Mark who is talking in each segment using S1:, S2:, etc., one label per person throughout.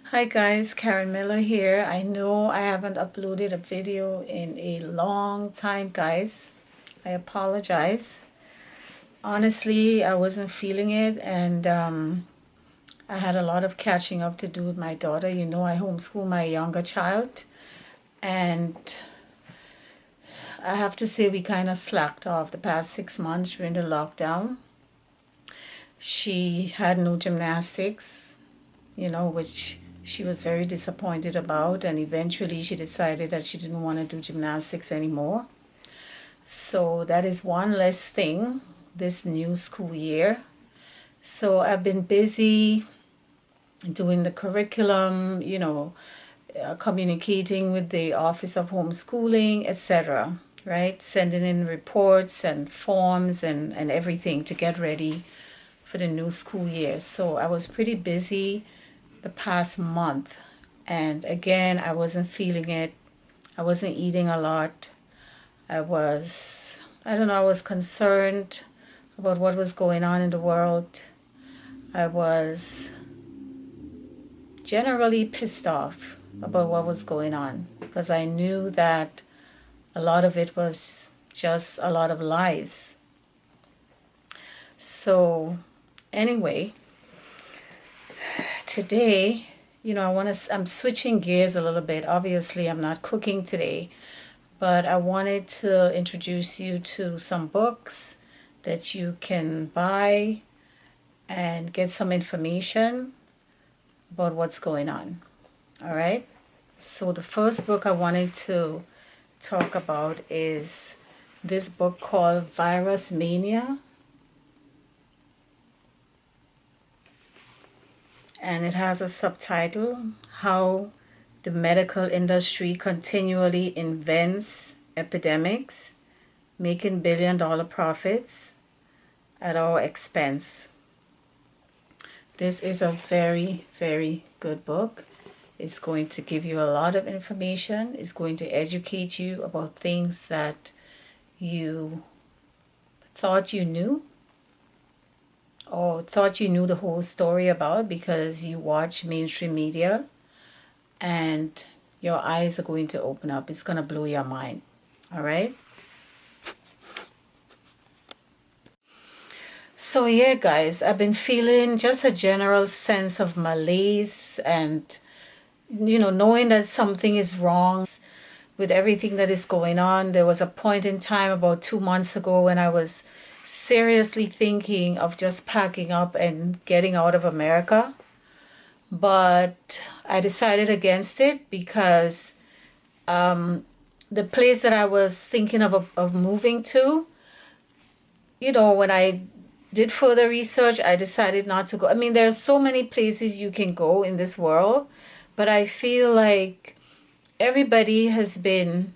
S1: Hi guys, Karen Miller here. I know I haven't uploaded a video in a long time, guys. I apologize. Honestly, I wasn't feeling it, and I had a lot of catching up to do with my daughter. You know, I homeschool my younger child, and I have to say we kind of slacked off the past 6 months during the lockdown. She had no gymnastics, which she was very disappointed about, and eventually she decided that she didn't want to do gymnastics anymore. So that is one less thing this new school year. So I've been busy doing the curriculum, communicating with the Office of Homeschooling, etc., right? Sending in reports and forms and everything to get ready for the new school year. So I was pretty busy the past month. And again, I wasn't feeling it. I wasn't eating a lot. I was concerned about what was going on in the world. I was generally pissed off about what was going on because I knew that a lot of it was just a lot of lies. So anyway, today, I'm switching gears a little bit. Obviously, I'm not cooking today, but I wanted to introduce you to some books that you can buy and get some information about what's going on. All right. So the first book I wanted to talk about is this book called Virus Mania. And it has a subtitle, How the Medical Industry Continually Invents Epidemics, Making billion-dollar profits at our expense. This is a very, very good book. It's going to give you a lot of information. It's going to educate you about things that you thought you knew or thought you knew the whole story about because you watch mainstream media, and your eyes are going to open up. It's going to blow your mind. All right. So yeah, guys, I've been feeling just a general sense of malaise and, knowing that something is wrong with everything that is going on. There was a point in time about 2 months ago when I was seriously thinking of just packing up and getting out of America. But I decided against it because the place that I was thinking of moving to, when I did further research, I decided not to go. I mean, there are so many places you can go in this world, but I feel like everybody has been,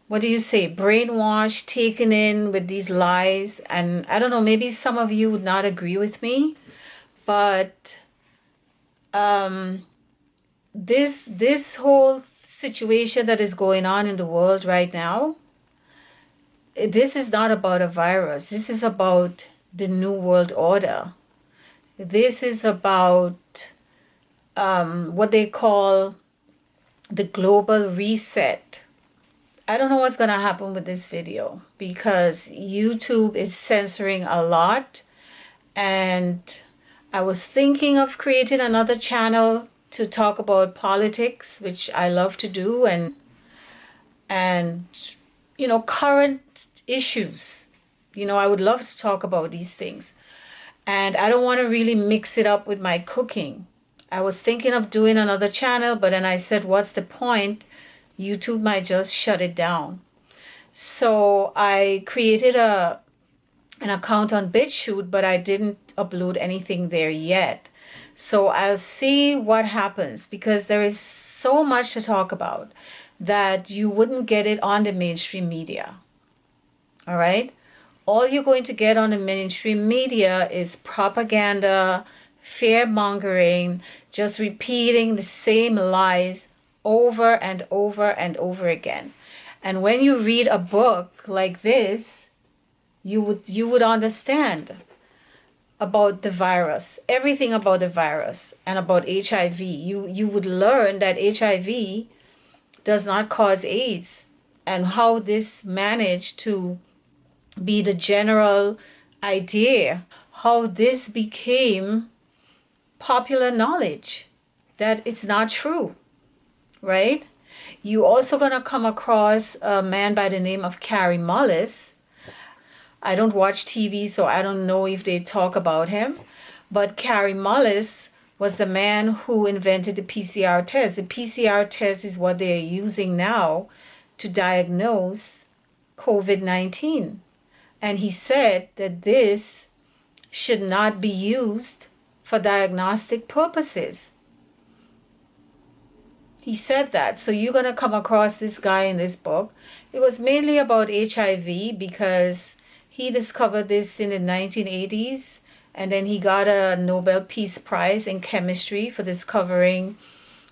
S1: brainwashed, taken in with these lies. And I don't know, maybe some of you would not agree with me, but this whole situation that is going on in the world right now, this is not about a virus. This is about the new world order. This is about what they call the global reset. I don't know what's going to happen with this video because YouTube is censoring a lot, and I was thinking of creating another channel to talk about politics, which I love to do, and current issues. I would love to talk about these things. And I don't want to really mix it up with my cooking. I was thinking of doing another channel, but then I said, what's the point? YouTube might just shut it down. So I created an account on BitChute, but I didn't upload anything there yet. So I'll see what happens because there is so much to talk about that you wouldn't get it on the mainstream media. All right? All you're going to get on the mainstream media is propaganda, fear-mongering, just repeating the same lies over and over and over again. And when you read a book like this, you would understand. about the virus, everything about the virus and about HIV, you would learn that HIV does not cause AIDS, and how this managed to be the general idea, how this became popular knowledge, that it's not true, right? You also gonna come across a man by the name of Kary Mullis. I don't watch TV, so I don't know if they talk about him. But Kary Mullis was the man who invented the PCR test. The PCR test is what they are using now to diagnose COVID-19. And he said that this should not be used for diagnostic purposes. He said that. So you're going to come across this guy in this book. It was mainly about HIV because he discovered this in the 1980s, and then he got a Nobel Peace Prize in chemistry for discovering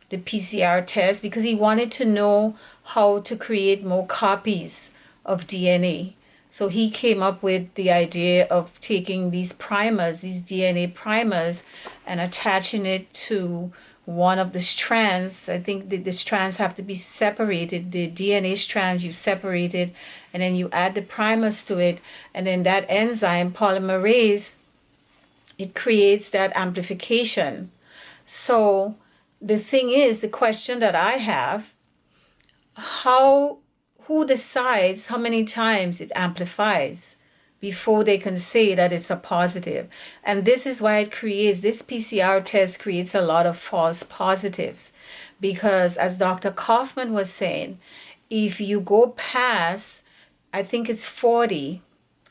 S1: the PCR test because he wanted to know how to create more copies of DNA. So he came up with the idea of taking these primers, these DNA primers, and attaching it to one of the strands. I think the strands have to be separated. The DNA strands you separated, and then you add the primers to it, and then that enzyme polymerase, it creates that amplification. So the thing is, the question that I have, who decides how many times it amplifies before they can say that it's a positive? And this is why it creates, this PCR test creates a lot of false positives, because as Dr. Kaufman was saying, if you go past, I think it's 40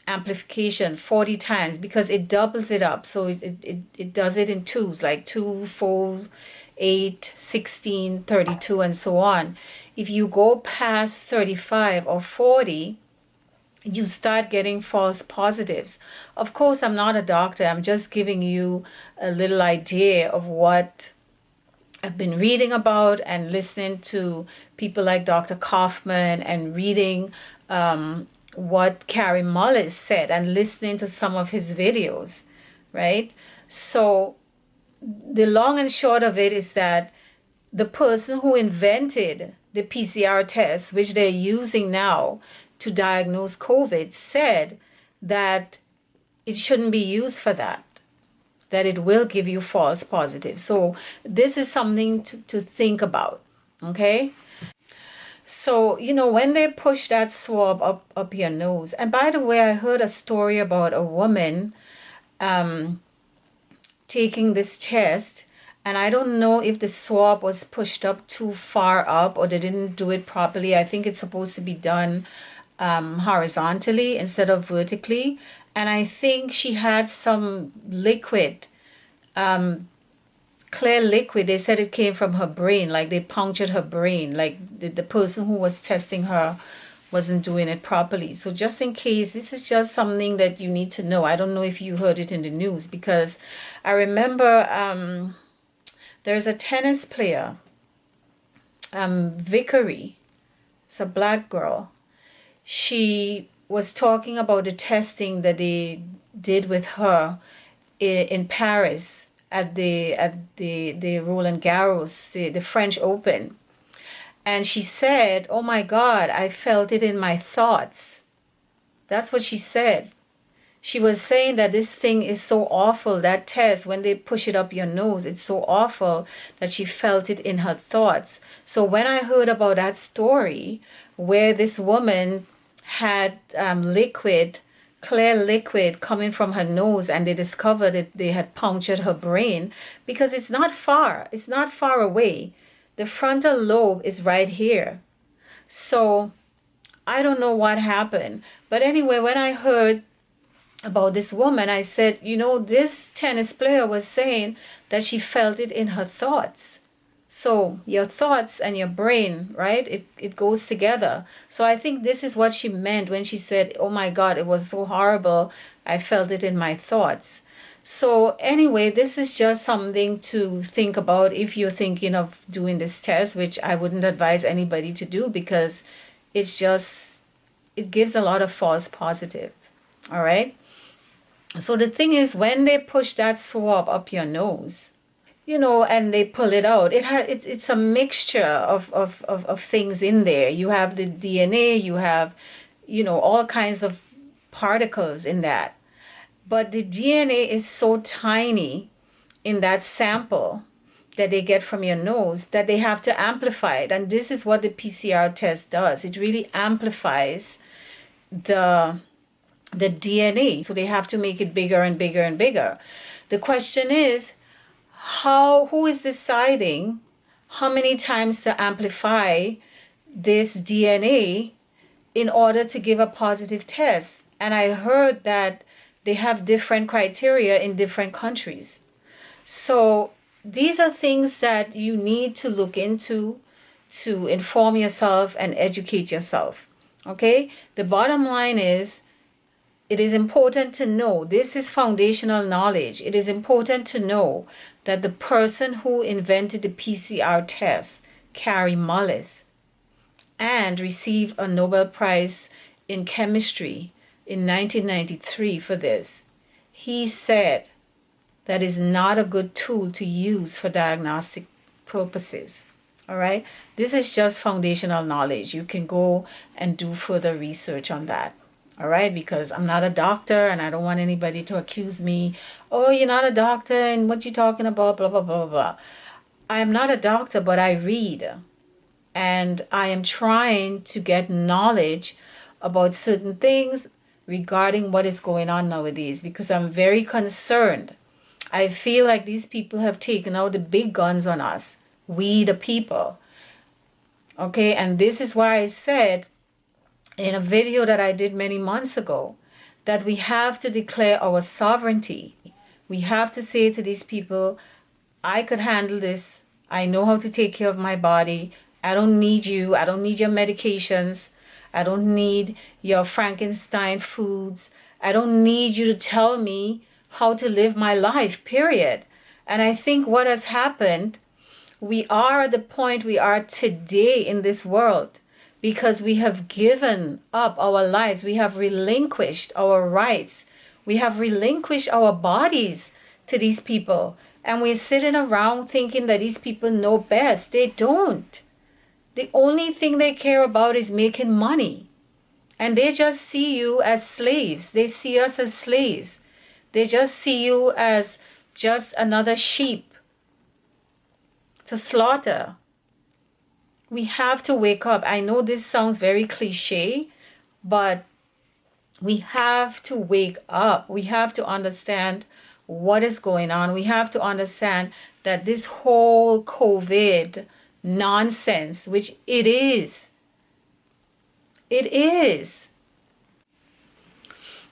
S1: amplification, 40 times, because it doubles it up. So it does it in twos, like 2, 4, 8, 16, 32, and so on. If you go past 35 or 40, you start getting false positives. Of course, I'm not a doctor. I'm just giving you a little idea of what I've been reading about and listening to people like Dr. Kaufman and reading what Kary Mullis said and listening to some of his videos, right? So the long and short of it is that the person who invented the PCR test, which they're using now to diagnose COVID, said that it shouldn't be used for that, that it will give you false positives. So this is something to think about, okay? So, you know, when they push that swab up your nose, and by the way, I heard a story about a woman taking this test, and I don't know if the swab was pushed up too far up or they didn't do it properly. I think it's supposed to be done horizontally instead of vertically. And I think she had some liquid, clear liquid. They said it came from her brain, like they punctured her brain, like the person who was testing her wasn't doing it properly. So just in case, this is just something that you need to know. I don't know if you heard it in the news, because I remember there's a tennis player, Vickery. It's a black girl. She was talking about the testing that they did with her in Paris at the Roland Garros, the French Open. And she said, "Oh my God, I felt it in my thoughts." That's what she said. She was saying that this thing is so awful, that test, when they push it up your nose, it's so awful that she felt it in her thoughts. So when I heard about that story where this woman had liquid, clear liquid coming from her nose, and they discovered that they had punctured her brain, because it's not far away. The frontal lobe is right here. So I don't know what happened. But anyway, when I heard about this woman, I said, you know, this tennis player was saying that she felt it in her thoughts. So your thoughts and your brain, right? It goes together. So I think this is what she meant when she said, "Oh my God, it was so horrible. I felt it in my thoughts." So anyway, this is just something to think about if you're thinking of doing this test, which I wouldn't advise anybody to do, because it gives a lot of false positive. All right. So the thing is, when they push that swab up your nose, and they pull it out, it's a mixture of things in there. You have the DNA, you have, all kinds of particles in that. But the DNA is so tiny in that sample that they get from your nose that they have to amplify it. And this is what the PCR test does. It really amplifies the DNA. So they have to make it bigger and bigger and bigger. The question is, who is deciding how many times to amplify this DNA in order to give a positive test? And I heard that they have different criteria in different countries. So these are things that you need to look into to inform yourself and educate yourself. Okay? The bottom line is, it is important to know, this is foundational knowledge. It is important to know that the person who invented the PCR test, Kary Mullis, and received a Nobel Prize in chemistry in 1993 for this, he said that is not a good tool to use for diagnostic purposes. All right? This is just foundational knowledge. You can go and do further research on that. All right? Because I'm not a doctor and I don't want anybody to accuse me, oh, you're not a doctor and what you talking about, blah, blah, blah, blah. I am not a doctor, but I read. And I am trying to get knowledge about certain things regarding what is going on nowadays, because I'm very concerned. I feel like these people have taken out the big guns on us, we the people. Okay, and this is why I said in a video that I did many months ago that we have to declare our sovereignty. We have to say to these people, I could handle this. I know how to take care of my body. I don't need you. I don't need your medications. I don't need your Frankenstein foods. I don't need you to tell me how to live my life, period. And I think what has happened, we are at the point we are today in this world because we have given up our lives. We have relinquished our rights. We have relinquished our bodies to these people. And we're sitting around thinking that these people know best. They don't. The only thing they care about is making money. And they just see you as slaves. They see us as slaves. They just see you as just another sheep to slaughter. We have to wake up. I know this sounds very cliche, but we have to wake up. We have to understand what is going on. We have to understand that this whole COVID nonsense, which it is.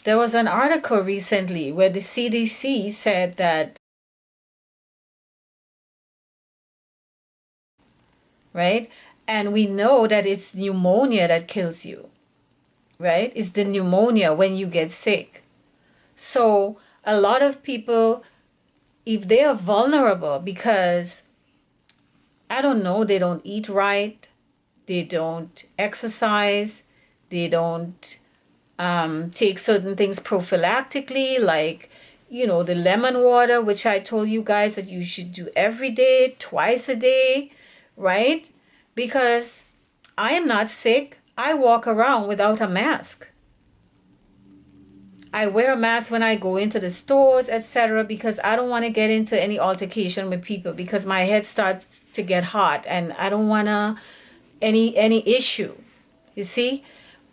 S1: There was an article recently where the CDC said that, right? And we know that it's pneumonia that kills you, right? It's the pneumonia when you get sick. So a lot of people, if they are vulnerable because, I don't know, they don't eat right, they don't exercise, they don't take certain things prophylactically, like, the lemon water, which I told you guys that you should do every day, twice a day, right? Because I am not sick. I walk around without a mask. I wear a mask when I go into the stores, etc., because I don't want to get into any altercation with people because my head starts to get hot and I don't want any issue, you see?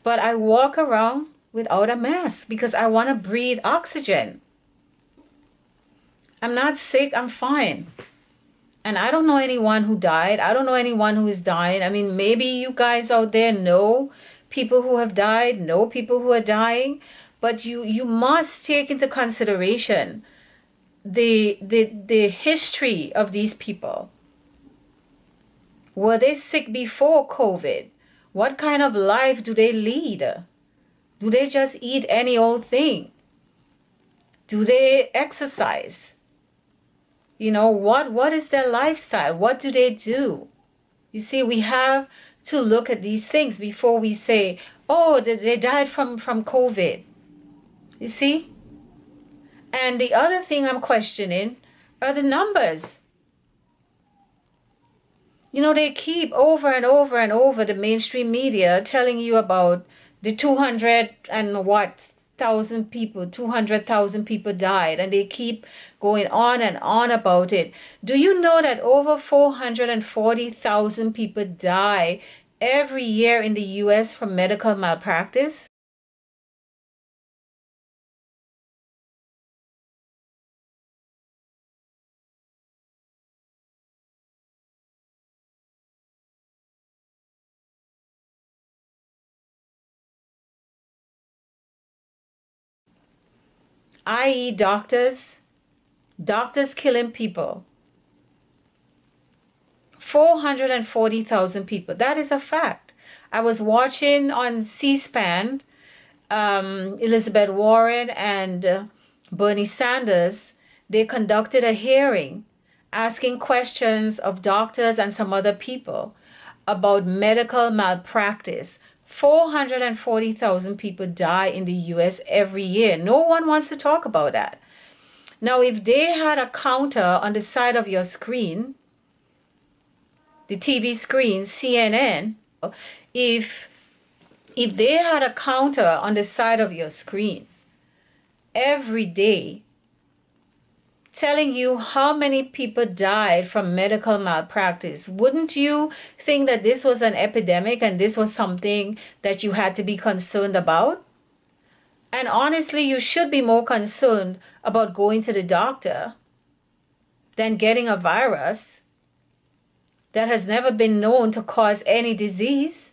S1: But I walk around without a mask because I want to breathe oxygen. I'm not sick, I'm fine. And I don't know anyone who died. I don't know anyone who is dying. I mean, maybe you guys out there know people who have died, know people who are dying, but you must take into consideration the history of these people. Were they sick before COVID? What kind of life do they lead? Do they just eat any old thing? Do they exercise? What is their lifestyle? What do they do? You see, we have to look at these things before we say, oh, they died from COVID. You see? And the other thing I'm questioning are the numbers. You know, they keep over and over and over, the mainstream media telling you about the 200 and what thousand people, 200,000 people died, and they keep going on and on about it. Do you know that over 440,000 people die every year in the US from medical malpractice? I.e., doctors killing people. 440,000 people. That is a fact. I was watching on C-SPAN, Elizabeth Warren and Bernie Sanders. They conducted a hearing asking questions of doctors and some other people about medical malpractice. 440,000 people die in the US every year. No one wants to talk about that. Now, if they had a counter on the side of your screen, the TV screen, CNN, if they had a counter on the side of your screen every day telling you how many people died from medical malpractice, wouldn't you think that this was an epidemic and this was something that you had to be concerned about? And honestly, you should be more concerned about going to the doctor than getting a virus that has never been known to cause any disease.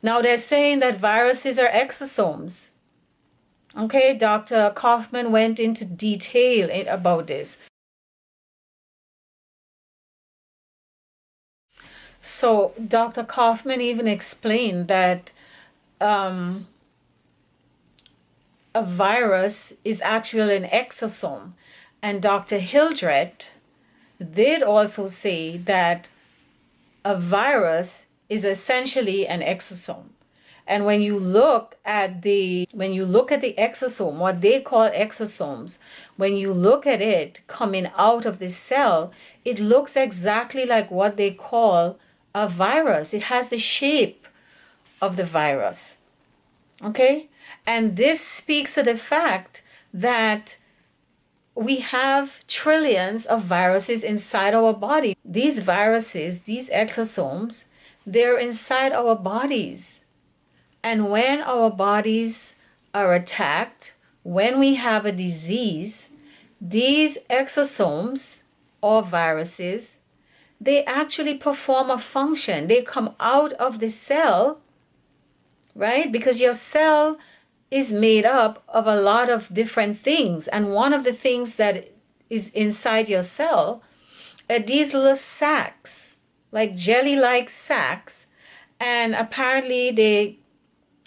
S1: Now they're saying that viruses are exosomes. Okay, Dr. Kaufman went into detail about this. So Dr. Kaufman even explained that a virus is actually an exosome. And Dr. Hildreth did also say that a virus is essentially an exosome. And when you look at the exosome, what they call exosomes, when you look at it coming out of the cell, it looks exactly like what they call a virus. It has the shape of the virus. Okay? And this speaks to the fact that we have trillions of viruses inside our body. These viruses, these exosomes, they're inside our bodies. And when our bodies are attacked, when we have a disease, these exosomes or viruses, they actually perform a function. They come out of the cell, right? Because your cell is made up of a lot of different things. And one of the things that is inside your cell are these little sacs, like jelly-like sacs. And apparently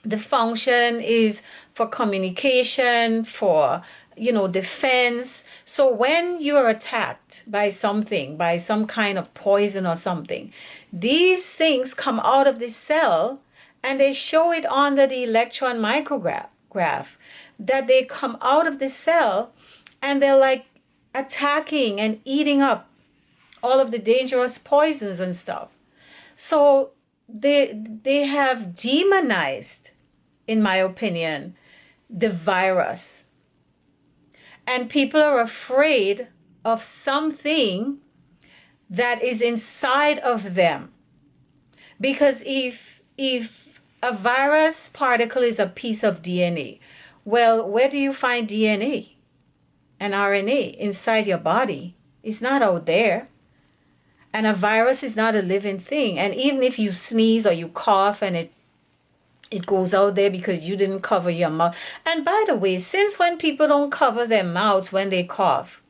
S1: the function is for communication, for, defense. So when you're attacked by something, by some kind of poison or something, these things come out of the cell and they show it under the electron micrograph that they come out of the cell and they're like attacking and eating up all of the dangerous poisons and stuff. So they have demonized, in my opinion, the virus. And people are afraid of something that is inside of them. Because if a virus particle is a piece of DNA, well, where do you find DNA and RNA? Inside your body. It's not out there. And a virus is not a living thing. And even if you sneeze or you cough and it goes out there because you didn't cover your mouth. And by the way, since when people don't cover their mouths when they cough?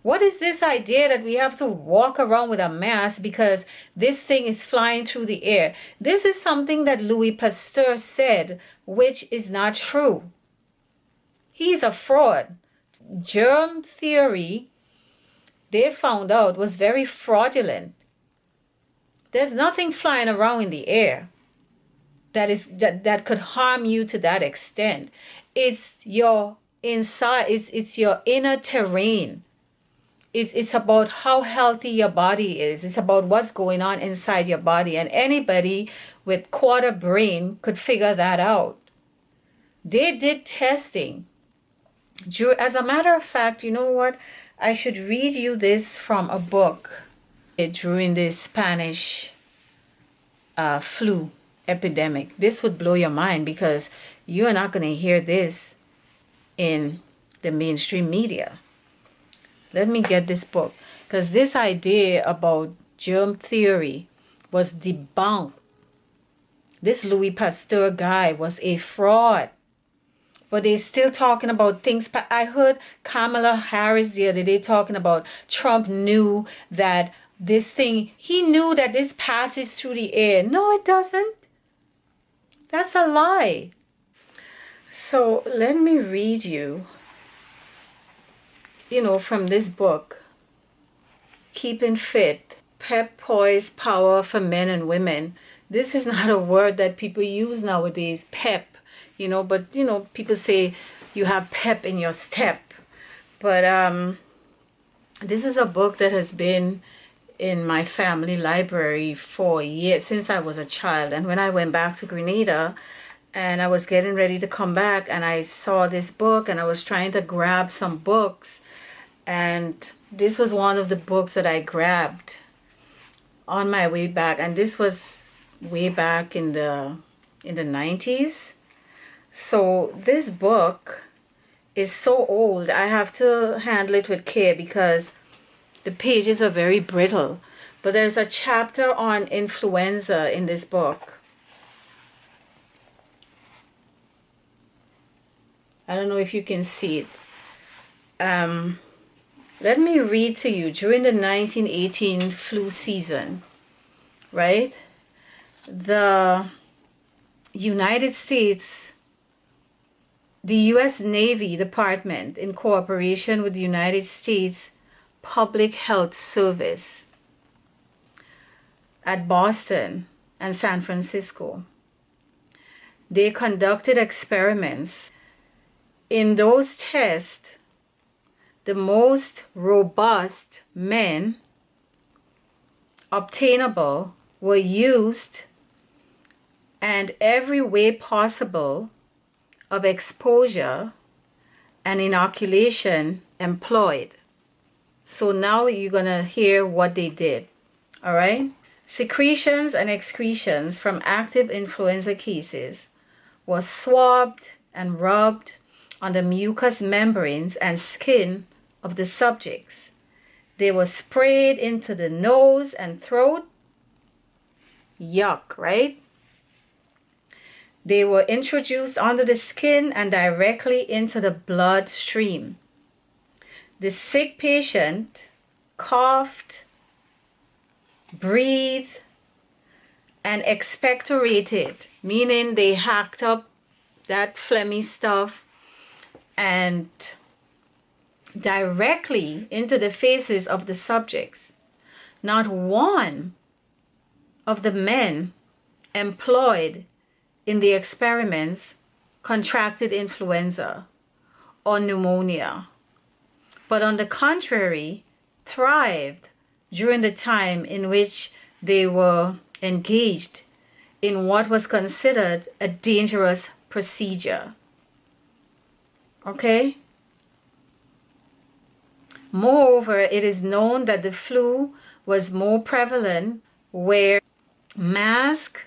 S1: What is this idea that we have to walk around with a mask because this thing is flying through the air? This is something that Louis Pasteur said, which is not true. He's a fraud. Germ theory, they found out, was very fraudulent. There's nothing flying around in the air that could harm you to that extent. It's your inside, it's your inner terrain. It's about how healthy your body is. It's about what's going on inside your body. And anybody with quarter brain could figure that out. They did testing. As a matter of fact, you know what? I should read you this from a book during the Spanish flu epidemic. This would blow your mind because you are not going to hear this in the mainstream media. Let me get this book, because this idea about germ theory was debunked. This Louis Pasteur guy was a fraud. But they're still talking about things. I heard Kamala Harris the other day talking about Trump knew that this thing, he knew that this passes through the air. No, it doesn't. That's a lie. So let me read you, from this book, Keeping Fit, Pep, Poise, Power for Men and Women. This is not a word that people use nowadays, pep. But people say you have pep in your step. But this is a book that has been in my family library for years, since I was a child. And when I went back to Grenada and I was getting ready to come back, and I saw this book, and I was trying to grab some books, and this was one of the books that I grabbed on my way back. And this was way back in the 90s. So this book is so old, I have to handle it with care because the pages are very brittle. But there's a chapter on influenza in this book. I don't know if you can see it. Let me read to you. During the 1918 flu season, right? The United States, the U.S. Navy Department, in cooperation with the United States Public Health Service at Boston and San Francisco, they conducted experiments. In those tests, the most robust men obtainable were used, and every way possible of exposure and inoculation employed. So now you're going to hear what they did. All right? Secretions and excretions from active influenza cases were swabbed and rubbed on the mucous membranes and skin of the subjects. They were sprayed into the nose and throat. Yuck, right? They were introduced under the skin and directly into the bloodstream. The sick patient coughed, breathed, and expectorated, meaning they hacked up that phlegmy stuff and directly into the faces of the subjects. Not one of the men employed in the experiments contracted influenza or pneumonia, but on the contrary, thrived during the time in which they were engaged in what was considered a dangerous procedure. Okay? Moreover, it is known that the flu was more prevalent where mask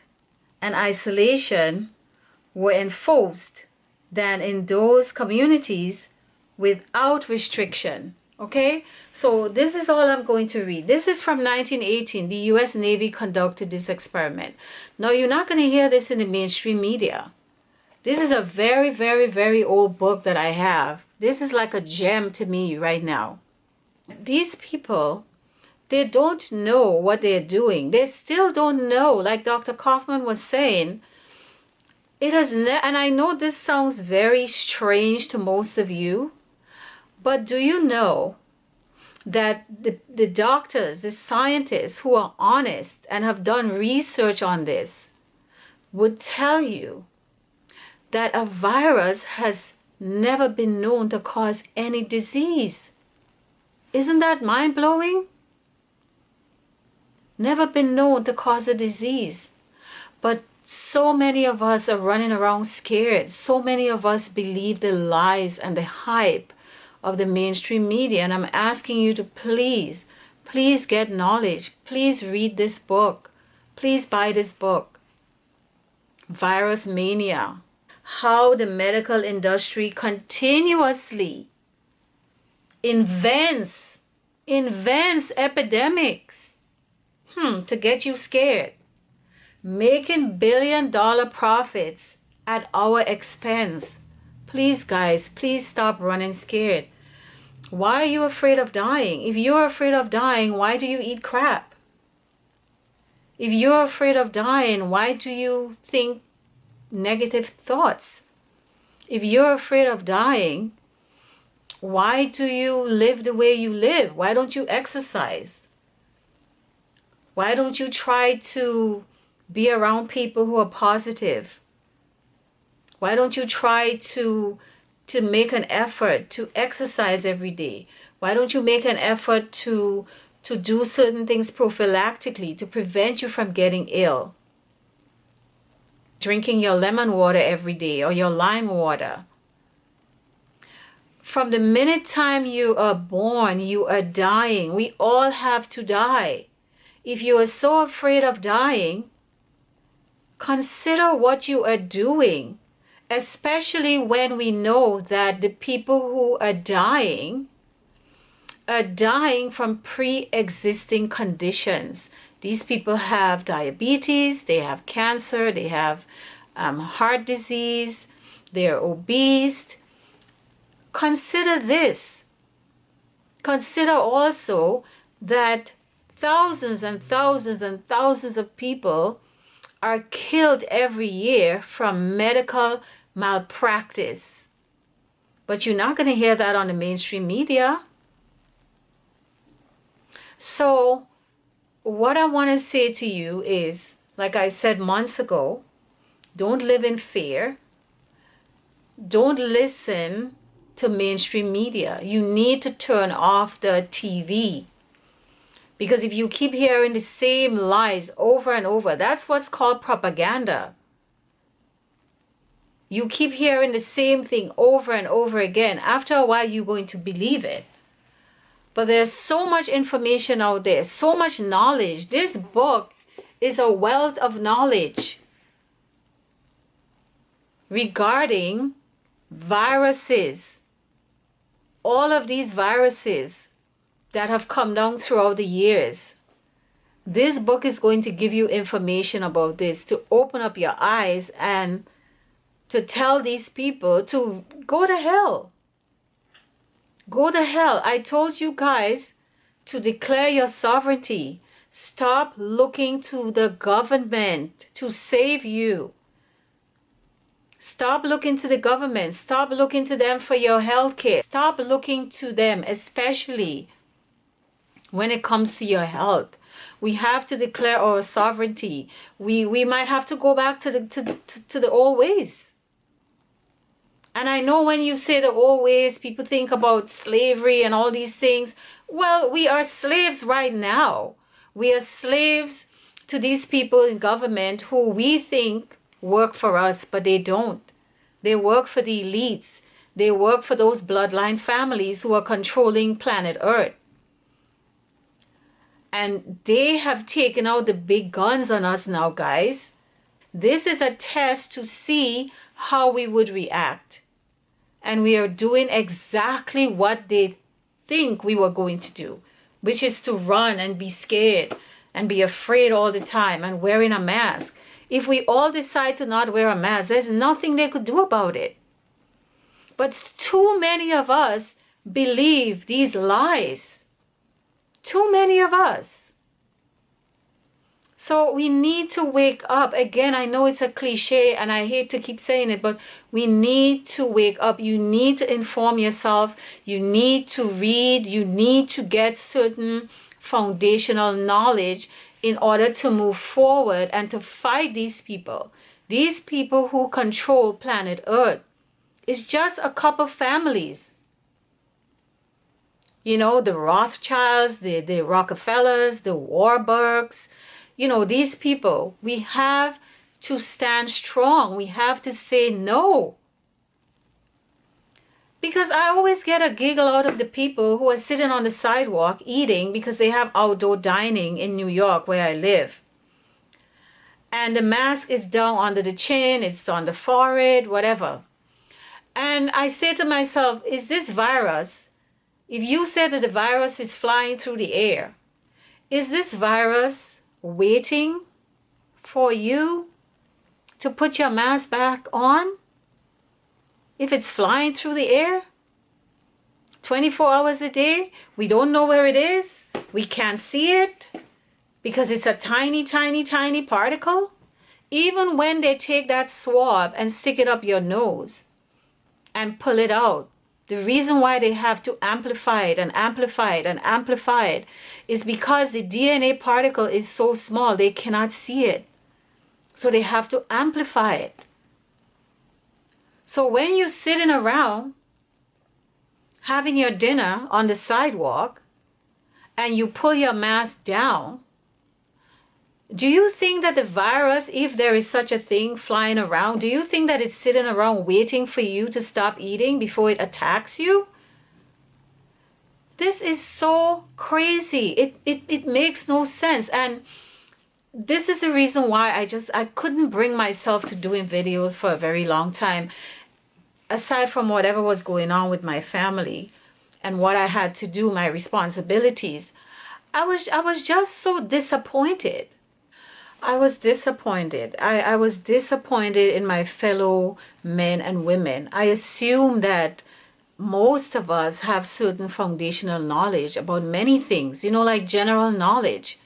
S1: and isolation were enforced than in those communities without restriction. Okay, so this is all I'm going to read. This is from 1918. The U.S. Navy conducted this experiment. Now, you're not going to hear this in the mainstream media. This is a very, very, very old book that I have. This is like a gem to me right now. These people, they don't know what they're doing. They still don't know. Like Dr. Kaufman was saying, it has and I know this sounds very strange to most of you, but do you know that the doctors, the scientists who are honest and have done research on this would tell you that a virus has never been known to cause any disease. Isn't that mind-blowing? Never been known to cause a disease. But so many of us are running around scared. So many of us believe the lies and the hype of the mainstream media. And I'm asking you to please get knowledge. Please read this book. Please buy this book. Virus Mania. How the medical industry continuously invents epidemics to get you scared. Making billion-dollar profits at our expense. Please, guys, please stop running scared. Why are you afraid of dying? If you're afraid of dying, why do you eat crap? If you're afraid of dying, why do you think negative thoughts? If you're afraid of dying, why do you live the way you live? Why don't you exercise? Why don't you try to be around people who are positive? Why don't you try to make an effort to exercise every day? Why don't you make an effort to do certain things prophylactically to prevent you from getting ill? Drinking your lemon water every day or your lime water. From the minute time you are born, you are dying. We all have to die. If you are so afraid of dying, consider what you are doing, especially when we know that the people who are dying from pre-existing conditions. These people have diabetes, they have cancer, they have heart disease, they're obese. Consider this. Consider also that thousands and thousands and thousands of people are killed every year from medical malpractice. But you're not going to hear that on the mainstream media. So what I want to say to you is, like I said months ago, don't live in fear. Don't listen to mainstream media. You need to turn off the TV. Because if you keep hearing the same lies over and over, that's what's called propaganda. You keep hearing the same thing over and over again. After a while, you're going to believe it. But there's so much information out there, so much knowledge. This book is a wealth of knowledge regarding viruses. All of these viruses that have come down throughout the years. This book is going to give you information about this, to open up your eyes and to tell these people to go to hell. Go to hell. I told you guys to declare your sovereignty. Stop looking to the government to save you. Stop looking to the government. Stop looking to them for your health care. Stop looking to them, especially when it comes to your health. We have to declare our sovereignty. We might have to go back to the old ways. And I know when you say the old ways, people think about slavery and all these things. Well, we are slaves right now. We are slaves to these people in government who we think work for us, but they don't. They work for the elites. They work for those bloodline families who are controlling planet Earth. And they have taken out the big guns on us now, guys. This is a test to see how we would react. And we are doing exactly what they think we were going to do, which is to run and be scared and be afraid all the time and wearing a mask. If we all decide to not wear a mask, there's nothing they could do about it. But too many of us believe these lies. Too many of us. So we need to wake up. Again, I know it's a cliche and I hate to keep saying it, but we need to wake up. You need to inform yourself. You need to read. You need to get certain foundational knowledge in order to move forward and to fight these people. These people who control planet Earth It's just a couple families. You know, the Rothschilds, the Rockefellers, the Warburgs, you know, these people. We have to stand strong. We have to say no. Because I always get a giggle out of the people who are sitting on the sidewalk eating because they have outdoor dining in New York where I live. And the mask is down under the chin, it's on the forehead, whatever. And I say to myself, is this virus, if you say that the virus is flying through the air, is this virus waiting for you to put your mask back on? If it's flying through the air 24 hours a day, we don't know where it is, we can't see it because it's a tiny, tiny, tiny particle. Even when they take that swab and stick it up your nose and pull it out, the reason why they have to amplify it and amplify it and amplify it is because the DNA particle is so small they cannot see it. So they have to amplify it. So when you're sitting around having your dinner on the sidewalk and you pull your mask down, do you think that the virus, if there is such a thing flying around, do you think that it's sitting around waiting for you to stop eating before it attacks you? This is so crazy. It makes no sense. And this is the reason why I couldn't bring myself to doing videos for a very long time. Aside from whatever was going on with my family and what I had to do, my responsibilities, I was just so disappointed. I was disappointed. I was disappointed in my fellow men and women. I assume that most of us have certain foundational knowledge about many things, you know, like general knowledge.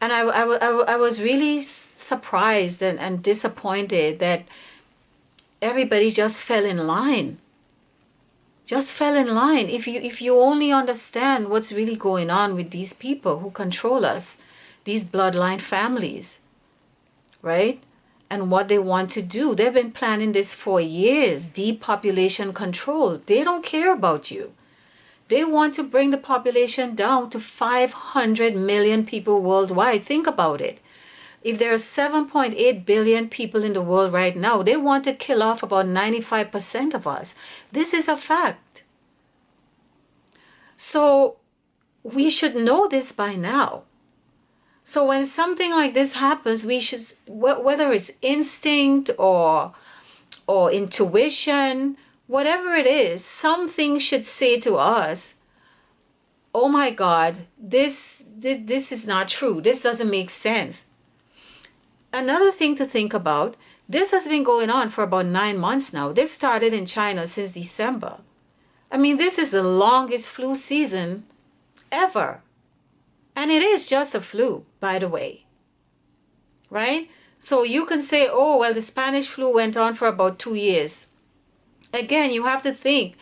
S1: And I was really surprised and disappointed that everybody just fell in line. Just fell in line. If you only understand what's really going on with these people who control us, these bloodline families, right? And what they want to do. They've been planning this for years. Depopulation control. They don't care about you. They want to bring the population down to 500 million people worldwide. Think about it. If there are 7.8 billion people in the world right now, they want to kill off about 95% of us. This is a fact. So we should know this by now. So when something like this happens, we should, whether it's instinct or intuition, whatever it is, something should say to us, oh my God, this is not true. This doesn't make sense. Another thing to think about, this has been going on for about 9 months now. This started in China since December. I mean, this is the longest flu season ever. And it is just a flu, by the way. Right? So you can say, oh, well, the Spanish flu went on for about 2 years. Again, you have to think,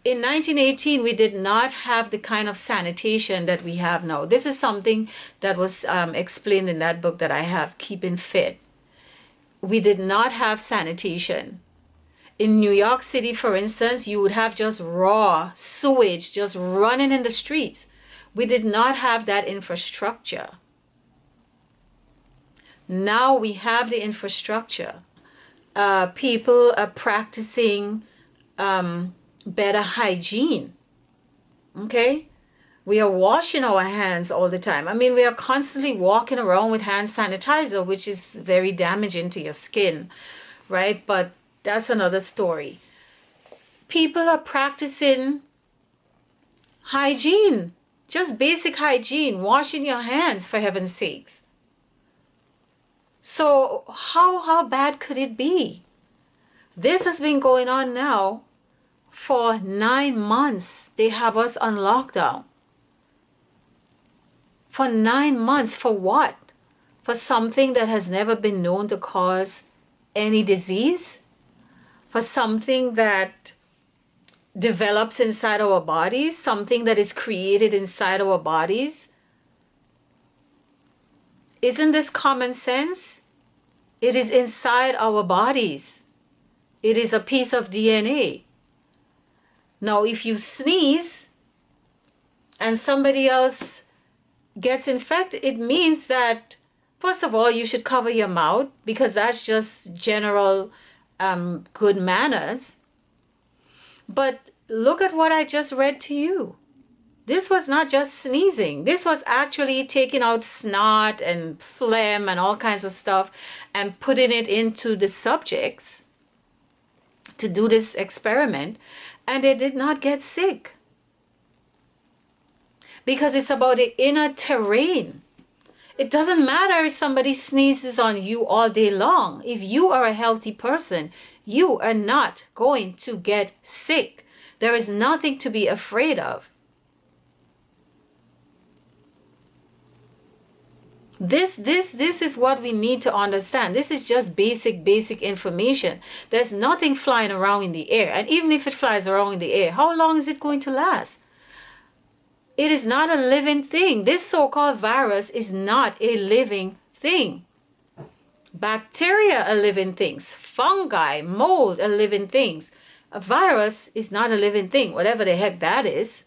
S1: in 1918, we did not have the kind of sanitation that we have now. This is something that was explained in that book that I have, Keeping Fit. We did not have sanitation. In New York City, for instance, you would have just raw sewage just running in the streets. We did not have that infrastructure. Now we have the infrastructure. People are practicing better hygiene. Okay? We are washing our hands all the time. I mean, we are constantly walking around with hand sanitizer, which is very damaging to your skin, right? But that's another story. People are practicing hygiene, just basic hygiene, washing your hands, for heaven's sakes. So how bad could it be? This has been going on now for 9 months. They have us on lockdown. For 9 months, for what? For something that has never been known to cause any disease? For something that develops inside our bodies? Something that is created inside our bodies? Isn't this common sense? It is inside our bodies. It is a piece of DNA. Now, if you sneeze and somebody else gets infected, it means that, first of all, you should cover your mouth, because that's just general good manners. But look at what I just read to you. This was not just sneezing. This was actually taking out snot and phlegm and all kinds of stuff and putting it into the subjects to do this experiment. And they did not get sick. Because it's about the inner terrain. It doesn't matter if somebody sneezes on you all day long. If you are a healthy person, you are not going to get sick. There is nothing to be afraid of. This is what we need to understand. This is just basic information. There's nothing flying around in the air. And even if it flies around in the air, how long is it going to last? It is not a living thing. This so-called virus is not a living thing. Bacteria are living things. Fungi, mold are living things. A virus is not a living thing, whatever the heck that is.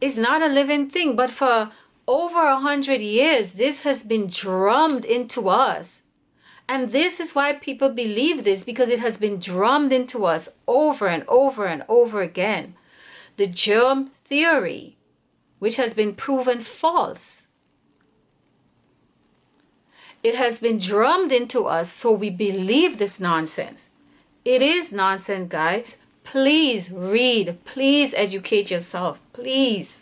S1: It's not a living thing, but for over 100 years, this has been drummed into us. And this is why people believe this, because it has been drummed into us over and over and over again. The germ theory, which has been proven false. It has been drummed into us, so we believe this nonsense. It is nonsense, guys. Please read. Please educate yourself. Please.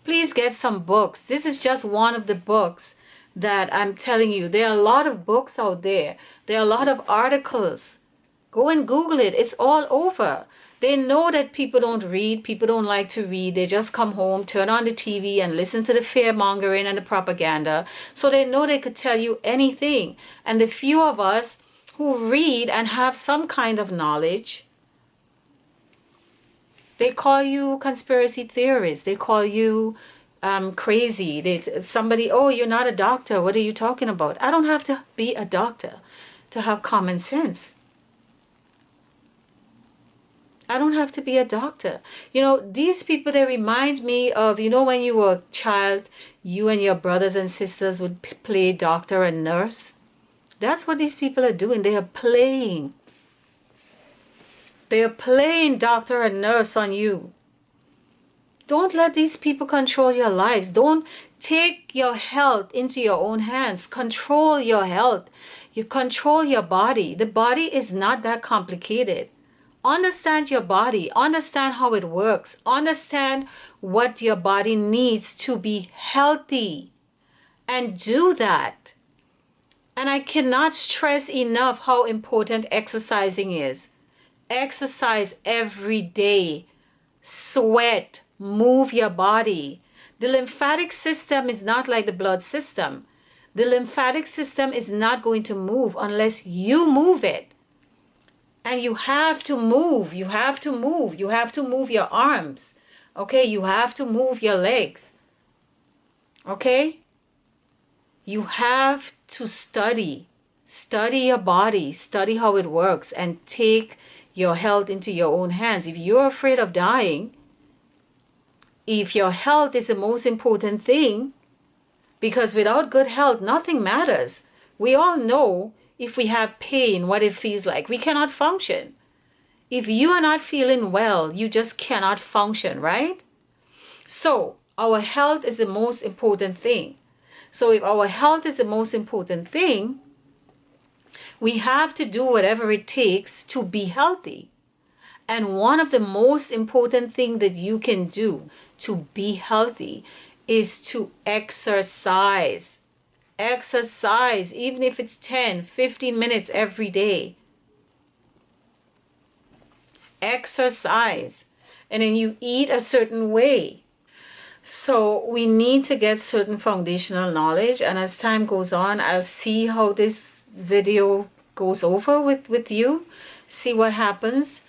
S1: Please get some books. This is just one of the books that I'm telling you. There are a lot of books out there. There are a lot of articles. Go and Google it. It's all over. They know that people don't read. People don't like to read. They just come home, turn on the TV and listen to the fear-mongering and the propaganda. So they know they could tell you anything. And the few of us who read and have some kind of knowledge, they call you conspiracy theorists. They call you crazy. Somebody, oh, you're not a doctor. What are you talking about? I don't have to be a doctor to have common sense. I don't have to be a doctor. You know, these people, they remind me of, you know, when you were a child, you and your brothers and sisters would play doctor and nurse. That's what these people are doing. They are playing. They are playing doctor and nurse on you. Don't let these people control your lives. Don't take your health into your own hands. Control your health. You control your body. The body is not that complicated. Understand your body. Understand how it works. Understand what your body needs to be healthy. And do that. And I cannot stress enough how important exercising is. Exercise every day. Sweat. Move your body. The lymphatic system is not like the blood system. The lymphatic system is not going to move unless you move it. And you have to move. You have to move. You have to move your arms. Okay? You have to move your legs. Okay? You have to study. Study your body. Study how it works. And take your health into your own hands. If you're afraid of dying, if your health is the most important thing, because without good health, nothing matters. We all know if we have pain, what it feels like. We cannot function. If you are not feeling well, you just cannot function, right? So our health is the most important thing. So if our health is the most important thing, we have to do whatever it takes to be healthy. And one of the most important things that you can do to be healthy is to exercise. Exercise, even if it's 10, 15 minutes every day. Exercise. And then you eat a certain way. So we need to get certain foundational knowledge. And as time goes on, I'll see how this video goes over with you. See what happens.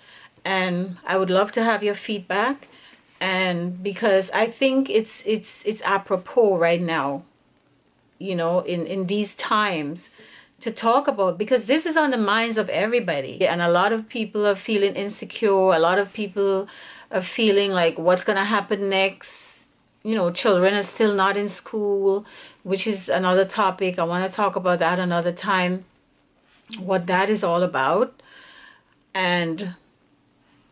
S1: And I would love to have your feedback. And because I think it's apropos right now, you know, in these times, to talk about, because this is on the minds of everybody. And a lot of people are feeling insecure. A lot of people are feeling like, what's going to happen next? You know, children are still not in school, which is another topic. I want to talk about that another time, what that is all about. And,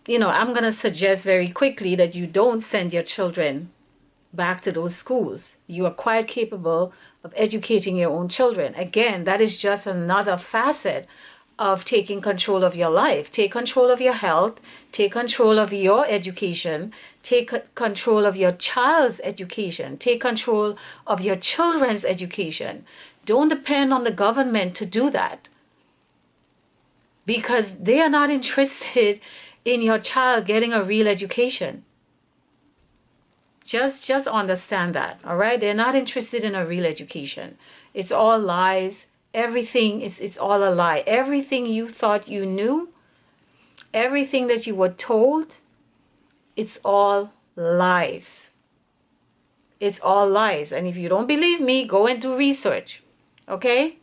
S1: you know, I'm going to suggest very quickly that you don't send your children back to those schools. You are quite capable of educating your own children. Again, that is just another facet of taking control of your life. Take control of your health, take control of your education, take control of your child's education, take control of your children's education. Don't depend on the government to do that, because they are not interested in your child getting a real education. Just understand that, all right? They're not interested in a real education. It's all lies. Everything, it's all a lie. Everything you thought you knew, everything that you were told, it's all lies. It's all lies. And if you don't believe me, go and do research, okay?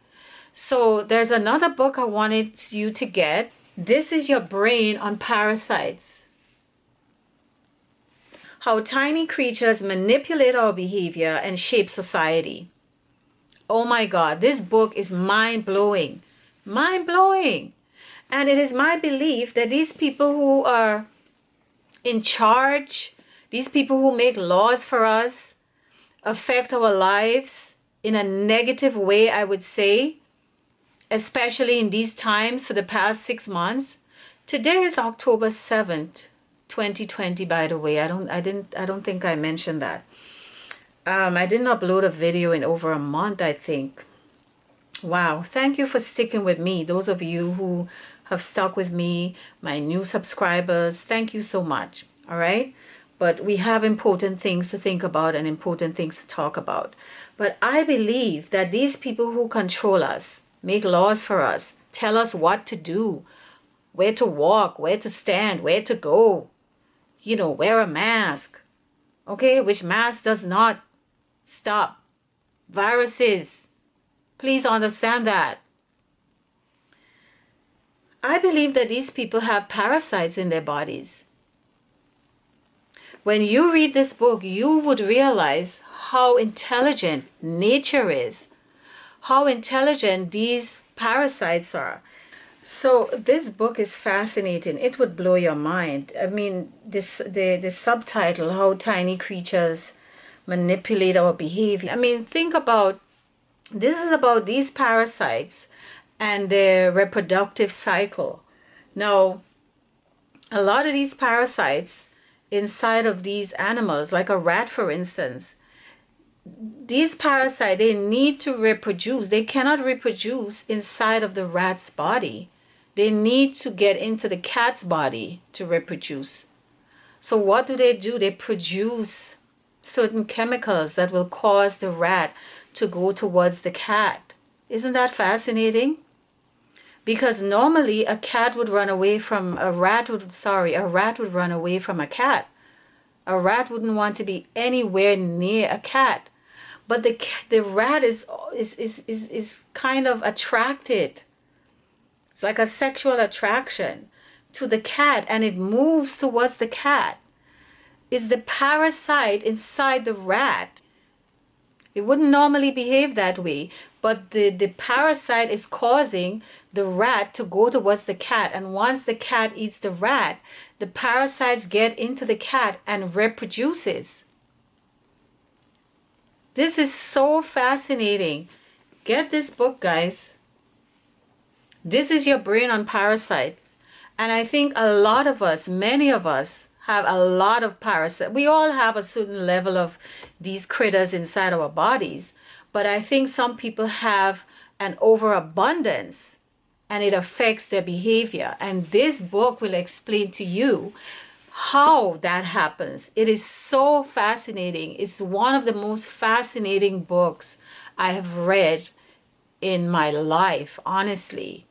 S1: So there's another book I wanted you to get. This is Your Brain on Parasites. How Tiny Creatures Manipulate Our Behavior and Shape Society. Oh my God, this book is mind-blowing. Mind-blowing. And it is my belief that these people who are in charge, these people who make laws for us, affect our lives in a negative way, I would say, especially in these times for the past 6 months. Today is October 7th. 2020, by the way. I don't think I mentioned that. I didn't upload a video in over a month, I think. Wow. Thank you for sticking with me. Those of you who have stuck with me, my new subscribers, thank you so much. All right. But we have important things to think about and important things to talk about. But I believe that these people who control us, make laws for us, tell us what to do, where to walk, where to stand, where to go. You know, wear a mask, okay? Which mask does not stop viruses. Please understand that. I believe that these people have parasites in their bodies. When you read this book, you would realize how intelligent nature is, how intelligent these parasites are. So this book is fascinating. It would blow your mind. I mean, the subtitle, How Tiny Creatures Manipulate Our Behavior. I mean, think about, this is about these parasites and their reproductive cycle. Now, a lot of these parasites inside of these animals, like a rat, for instance, these parasites, they need to reproduce. They cannot reproduce inside of the rat's body. They need to get into the cat's body to reproduce. So what do? They produce certain chemicals that will cause the rat to go towards the cat. Isn't that fascinating? Because normally a cat would run away from a rat would run away from a cat. A rat wouldn't want to be anywhere near a cat. But the rat is kind of attracted. It's like a sexual attraction to the cat, and it moves towards the cat. It's the parasite inside the rat. It wouldn't normally behave that way, but the parasite is causing the rat to go towards the cat. And once the cat eats the rat, the parasites get into the cat and reproduces. This is so fascinating. Get this book, guys. This is Your Brain on Parasites. And I think a lot of us, many of us, have a lot of parasites. We all have a certain level of these critters inside our bodies. But I think some people have an overabundance and it affects their behavior. And this book will explain to you how that happens. It is so fascinating. It's one of the most fascinating books I have read in my life, honestly.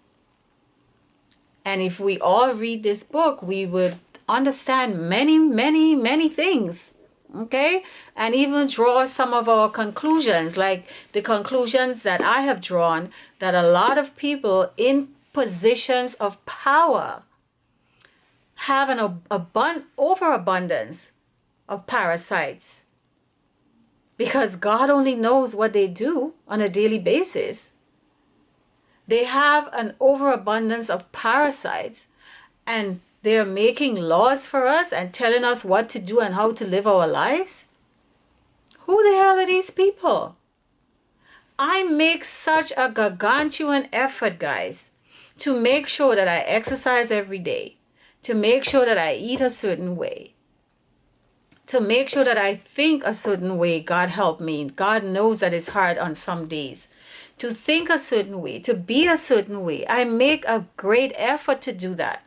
S1: And if we all read this book, we would understand many, many, many things okay? And even draw some of our conclusions, like the conclusions that I have drawn, that a lot of people in positions of power have an overabundance of parasites, because God only knows what they do on a daily basis. They have an overabundance of parasites, and they're making laws for us and telling us what to do and how to live our lives. Who the hell are these people? I make such a gargantuan effort, guys, to make sure that I exercise every day, to make sure that I eat a certain way, to make sure that I think a certain way. God help me. God knows that it's hard on some days. To think a certain way, to be a certain way. I make a great effort to do that.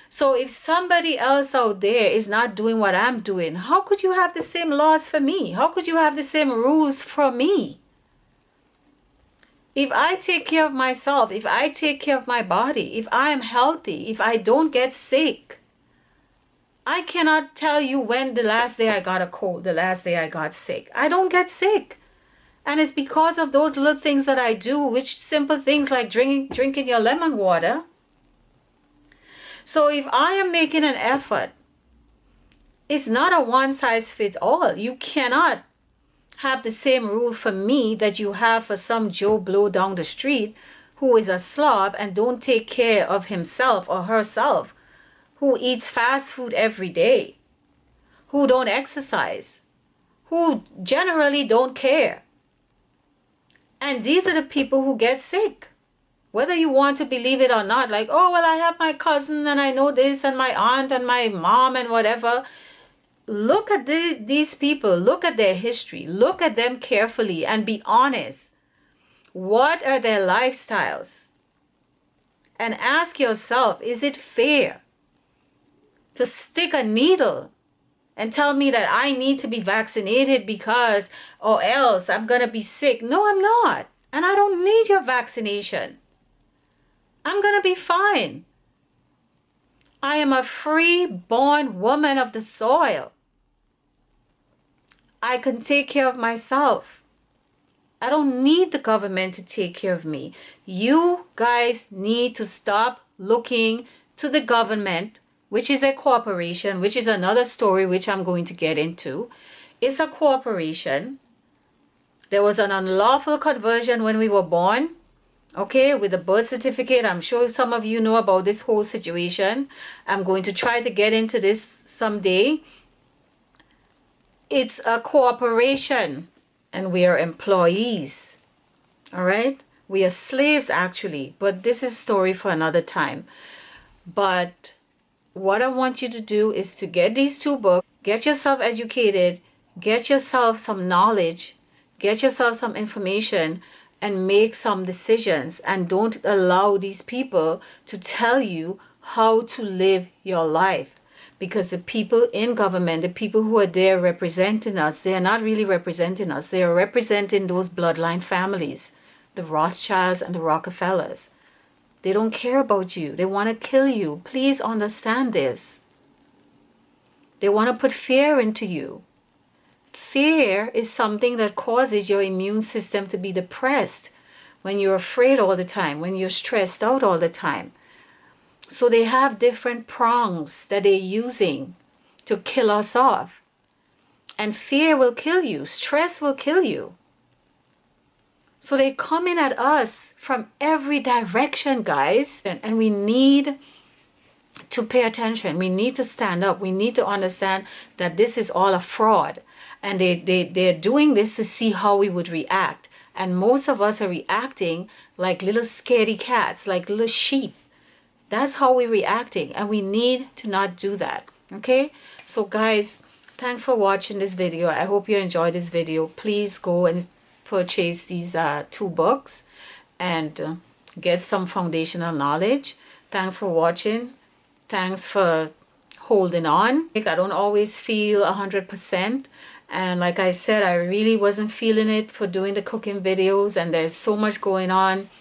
S1: So if somebody else out there is not doing what I'm doing, how could you have the same laws for me? How could you have the same rules for me? If I take care of myself, if I take care of my body, if I am healthy, if I don't get sick, I cannot tell you when the last day I got a cold, the last day I got sick. I don't get sick. And it's because of those little things that I do, which simple things like drinking your lemon water. So if I am making an effort, it's not a one-size-fits-all. You cannot have the same rule for me that you have for some Joe Blow down the street who is a slob and don't take care of himself or herself, who eats fast food every day, who don't exercise, who generally don't care. And these are the people who get sick. Whether you want to believe it or not, like, oh, well, I have my cousin and I know this and my aunt and my mom and whatever. Look at these people. Look at their history. Look at them carefully and be honest. What are their lifestyles? And ask yourself, is it fair to stick a needle and tell me that I need to be vaccinated because or else I'm going to be sick? No, I'm not. And I don't need your vaccination. I'm going to be fine. I am a free-born woman of the soil. I can take care of myself. I don't need the government to take care of me. You guys need to stop looking to the government, which is a corporation, which is another story which I'm going to get into. It's a corporation. There was an unlawful conversion when we were born. Okay, with the birth certificate. I'm sure some of you know about this whole situation. I'm going to try to get into this someday. It's a corporation and we are employees. All right, we are slaves actually, but this is a story for another time. But what I want you to do is to get these two books, get yourself educated, get yourself some knowledge, get yourself some information, and make some decisions. And don't allow these people to tell you how to live your life. Because the people in government, the people who are there representing us, they are not really representing us. They are representing those bloodline families, the Rothschilds and the Rockefellers. They don't care about you. They want to kill you. Please understand this. They want to put fear into you. Fear is something that causes your immune system to be depressed when you're afraid all the time, when you're stressed out all the time. So they have different prongs that they're using to kill us off. And fear will kill you. Stress will kill you. So they're coming at us from every direction, guys. And we need to pay attention. We need to stand up. We need to understand that this is all a fraud. And they're doing this to see how we would react. And most of us are reacting like little scaredy cats, like little sheep. That's how we're reacting. And we need to not do that. Okay? So guys, thanks for watching this video. I hope you enjoyed this video. Please go and purchase these two books and get some foundational knowledge. Thanks for watching. Thanks for holding on. I don't always feel 100%. And like I said, I really wasn't feeling it for doing the cooking videos, and there's so much going on.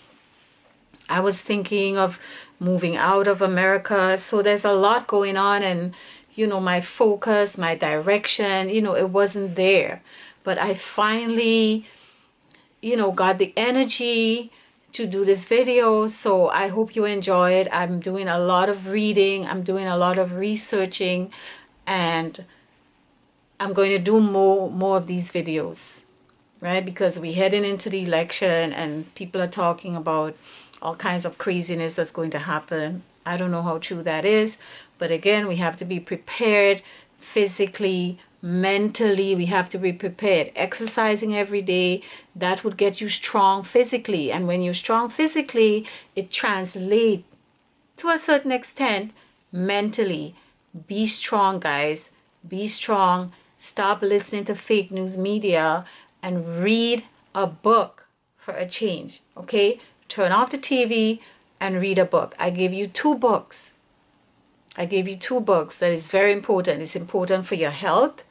S1: I was thinking of moving out of America, so there's a lot going on, and you know, my focus, my direction, you know, it wasn't there. But I finally, you know, got the energy to do this video. So I hope you enjoy it. I'm doing a lot of reading, I'm doing a lot of researching, and I'm going to do more of these videos, right? Because we're heading into the election and people are talking about all kinds of craziness that's going to happen. I don't know how true that is, but again, we have to be prepared physically, mentally. We have to be prepared. Exercising every day, that would get you strong physically, and when you're strong physically, it translates to a certain extent mentally. Be strong, guys. Be strong. Stop listening to fake news media and read a book for a change. Okay? Turn off the TV and read a book. I gave you 2 books. I gave you 2 books that is very important. It's important for your health.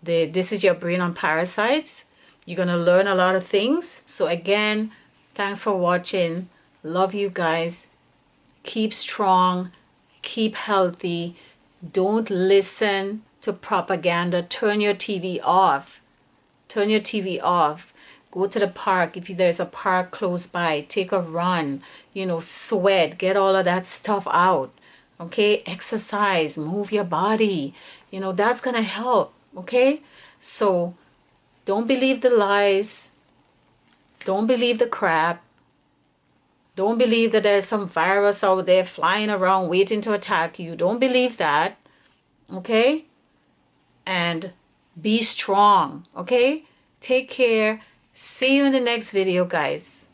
S1: This is your brain on parasites. You're going to learn a lot of things. So again, thanks for watching. Love you guys. Keep strong. Keep healthy. Don't listen to propaganda. Turn your TV off. Turn your TV off. Go to the park if there's a park close by. Take a run. You know, sweat. Get all of that stuff out. Okay? Exercise. Move your body. You know, that's going to help. Okay? So, don't believe the lies. Don't believe the crap. Don't believe that there's some virus out there flying around waiting to attack you. Don't believe that. Okay? And be strong. Okay? Take care. See you in the next video, guys.